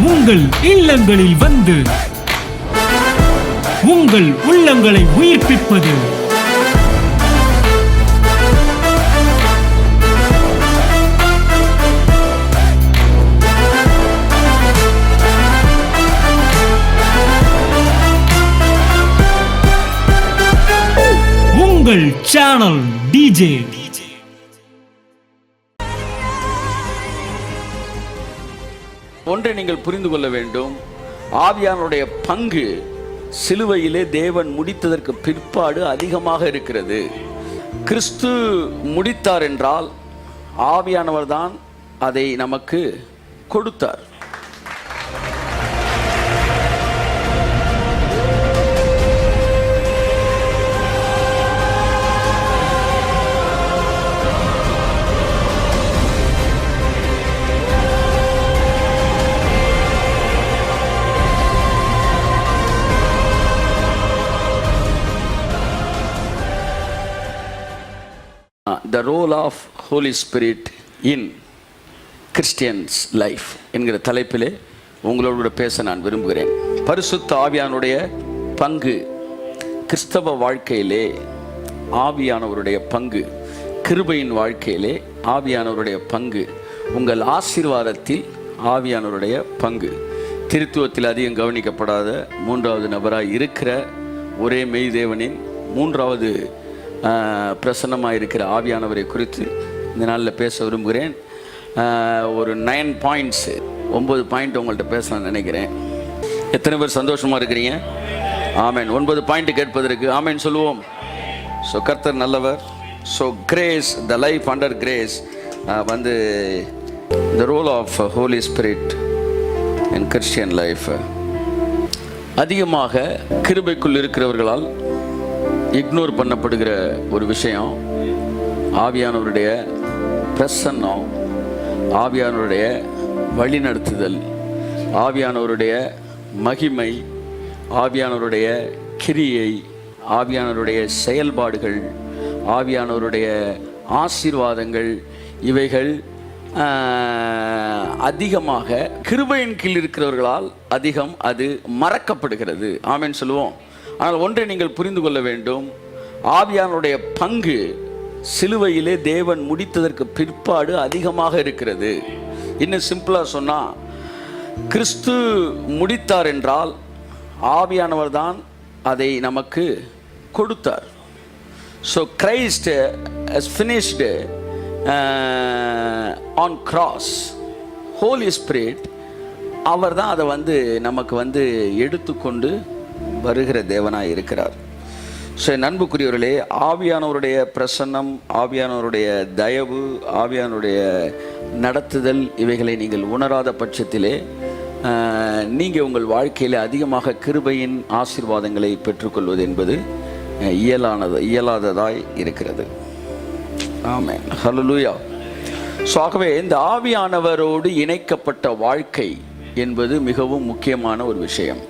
உங்கள் இல்லங்களில் வந்து உங்கள் உள்ளங்களை உயிர்ப்பிப்பது உங்கள் சேனல் டிஜே. ஒன்றை நீங்கள் புரிந்து கொள்ள வேண்டும். ஆவியானுடைய பங்கு சிலுவையிலே தேவன் முடித்ததற்கு பிற்பாடு அதிகமாக இருக்கிறது. கிறிஸ்து முடித்தார் என்றால் ஆவியானவர் தான் அதை நமக்கு கொடுத்தார். The role of Holy Spirit in Christians life என்கிற தலைப்பிலே உங்களோடு பேச நான் விரும்புகிறேன். பரிசுத்த ஆவியானுடைய பங்கு கிறிஸ்தவ வாழ்க்கையிலே, ஆவியானவருடைய பங்கு கிருபையின் வாழ்க்கையிலே, ஆவியானவருடைய பங்கு உங்கள் ஆசீர்வாதத்தில், ஆவியானவருடைய பங்கு திருத்துவத்தில் அதிகம் கவனிக்கப்படாத மூன்றாவது நபராக இருக்கிற ஒரே மெய் தேவனின் மூன்றாவது பிரசன்னமாக இருக்கிற ஆவியானவரை குறித்து இந்த நாளில் பேச விரும்புகிறேன். ஒரு 9 பாயிண்ட்ஸ், 9 பாயிண்ட் உங்கள்கிட்ட பேசலாம்னு நினைக்கிறேன். எத்தனை பேர் சந்தோஷமாக இருக்கிறீங்க? ஆமேன். 9 பாயிண்ட் கேட்பதற்கு ஆமேன் சொல்லுவோம். ஸோ கர்த்தர் நல்லவர். So grace, the life under grace வந்து the role of holy spirit in Christian life. அதிகமாக கிருபைக்குள் இருக்கிறவர்களால் இக்னோர் பண்ணப்படுகிற ஒரு விஷயம் ஆவியானவருடைய பிரசன்னம், ஆவியானவருடைய வழிநடத்துதல், ஆவியானவருடைய மகிமை, ஆவியானவருடைய கிரியை, ஆவியானவருடைய செயல்பாடுகள், ஆவியானவருடைய ஆசீர்வாதங்கள், இவைகள் அதிகமாக கிருபையின் கீழ் இருக்கிறவர்களால் அதிகம் அது மறக்கப்படுகிறது. ஆமென் சொல்லுவோம். ஆனால் ஒன்றை நீங்கள் புரிந்து கொள்ள வேண்டும். ஆவியானுடைய பங்கு சிலுவையிலே தேவன் முடித்ததற்கு பிற்பாடு அதிகமாக இருக்கிறது. இன்னும் சிம்பிளாக சொன்னால், கிறிஸ்து முடித்தார் என்றால் ஆவியானவர் தான் அதை நமக்கு கொடுத்தார். So Christ has finished on cross. Holy spirit அவர் தான் அதை நமக்கு எடுத்துக்கொண்டு வருகிற தேவனாய் இருக்கிறார். ஸோ அன்புக்குரியவர்களே, ஆவியானவருடைய பிரசன்னம், ஆவியானவருடைய தயவு, ஆவியானவருடைய நடத்துதல், இவைகளை நீங்கள் உணராத பட்சத்திலே நீங்கள் உங்கள் வாழ்க்கையில் அதிகமாக கிருபையின் ஆசீர்வாதங்களை பெற்றுக்கொள்வது என்பது இயலாததாய் இருக்கிறது. ஆமென். ஹல்லேலூயா. ஸோ ஆகவே இந்த ஆவியானவரோடு இணைக்கப்பட்ட வாழ்க்கை என்பது மிகவும் முக்கியமான ஒரு விஷயம்.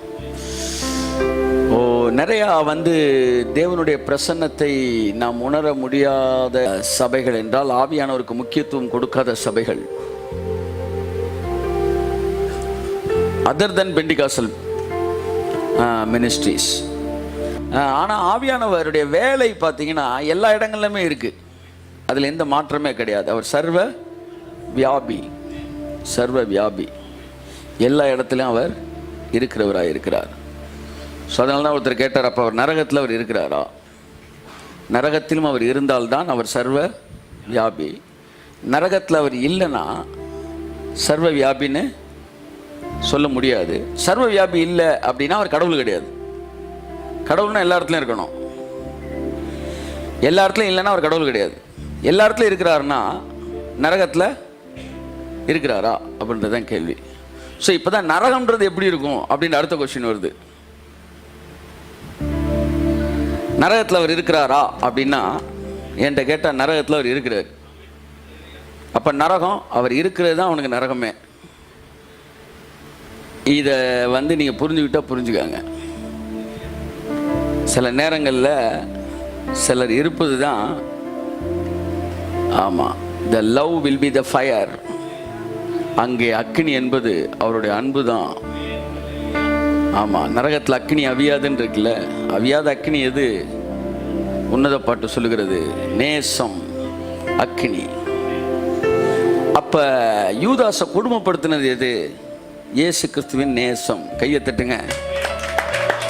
நிறையா தேவனுடைய பிரசன்னத்தை நாம் உணர முடியாத சபைகள் என்றால் ஆவியானவருக்கு முக்கியத்துவம் கொடுக்காத சபைகள். அதர் தென் பெண்டிகாசல் மினிஸ்ட்ரிஸ். ஆனால் ஆவியானவருடைய வேலை பார்த்தீங்கன்னா எல்லா இடங்கள்லுமே இருக்குது. அதில் எந்த மாற்றமே கிடையாது. அவர் சர்வ வியாபி, சர்வ வியாபி. எல்லா இடத்துலையும் அவர் இருக்கிறவராக இருக்கிறார். ஸோ அதனால தான் ஒருத்தர் கேட்டார், அப்போ அவர் நரகத்தில் அவர் இருக்கிறாரா? நரகத்திலும் அவர் இருந்தால்தான் அவர் சர்வ வியாபி. நரகத்தில் அவர் இல்லைன்னா சர்வ வியாபின்னு சொல்ல முடியாது. சர்வ வியாபி இல்லை அப்படின்னா அவர் கடவுள் கிடையாது. கடவுள்னா எல்லா இடத்துலையும் இருக்கணும். எல்லா இடத்துலையும் இல்லைன்னா அவர் கடவுள் கிடையாது. எல்லா இடத்துலையும் இருக்கிறாருன்னா நரகத்தில் இருக்கிறாரா அப்படின்றது தான் கேள்வி. ஸோ இப்போ தான் நரகம்ன்றது எப்படி இருக்கும் அப்படின்னு அடுத்த கொஸ்டின் வருது. நரகத்தில் அவர் இருக்கிறாரா அப்படின்னா என்கிட்ட கேட்டால் நரகத்தில் அவர் இருக்கிறார். அப்போ நரகம் அவர் இருக்கிறது தான் அவனுக்கு நரகமே. இதை நீங்கள் புரிஞ்சுக்கிட்டால் புரிஞ்சுக்காங்க. சில நேரங்களில் சிலர் இருப்பது தான். ஆமாம், the love will be the fire. அங்கே அக்கினி என்பது அவருடைய அன்பு தான். ஆமாம், நரகத்தில் அக்கினி அவியாதுன்னு இருக்குல்ல, அவியாத அக்கினி எது? உன்னத பாட்டு சொல்லுகிறது நேசம், அக்கினி. அப்ப யூதாசை கொடுமைப்படுத்தினது எது? இயேசு கிறிஸ்துவின் நேசம். கையை தட்டுங்க.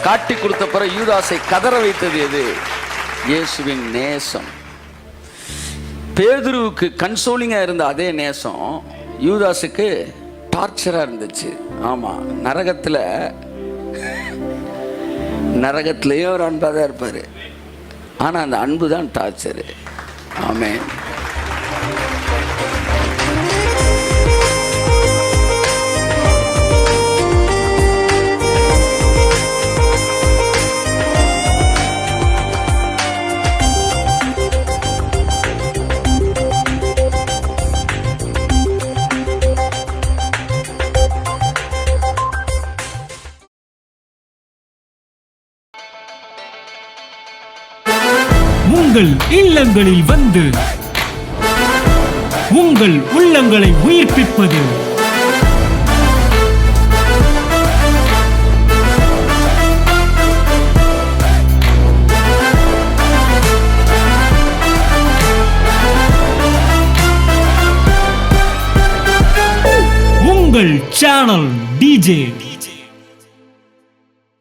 காட்டி கொடுத்த பிறகு யூதாசை கதற வைத்தது எது? இயேசுவின் நேசம். பேதுருவுக்கு கன்சோலிங்கா இருந்த அதே நேசம் யூதாசுக்கு டார்ச்சரா இருந்துச்சு. ஆமா, நரகத்திலேயே ஒரு அன்பா தான் இருப்பாரு. ஆனா அந்த அன்பு தான் டார்ச்சரு. ஆமென். உங்கள் இல்லங்களில் வந்து உங்கள் உள்ளங்களை உயிர்ப்பிப்பது உங்கள் சேனல் டிஜே.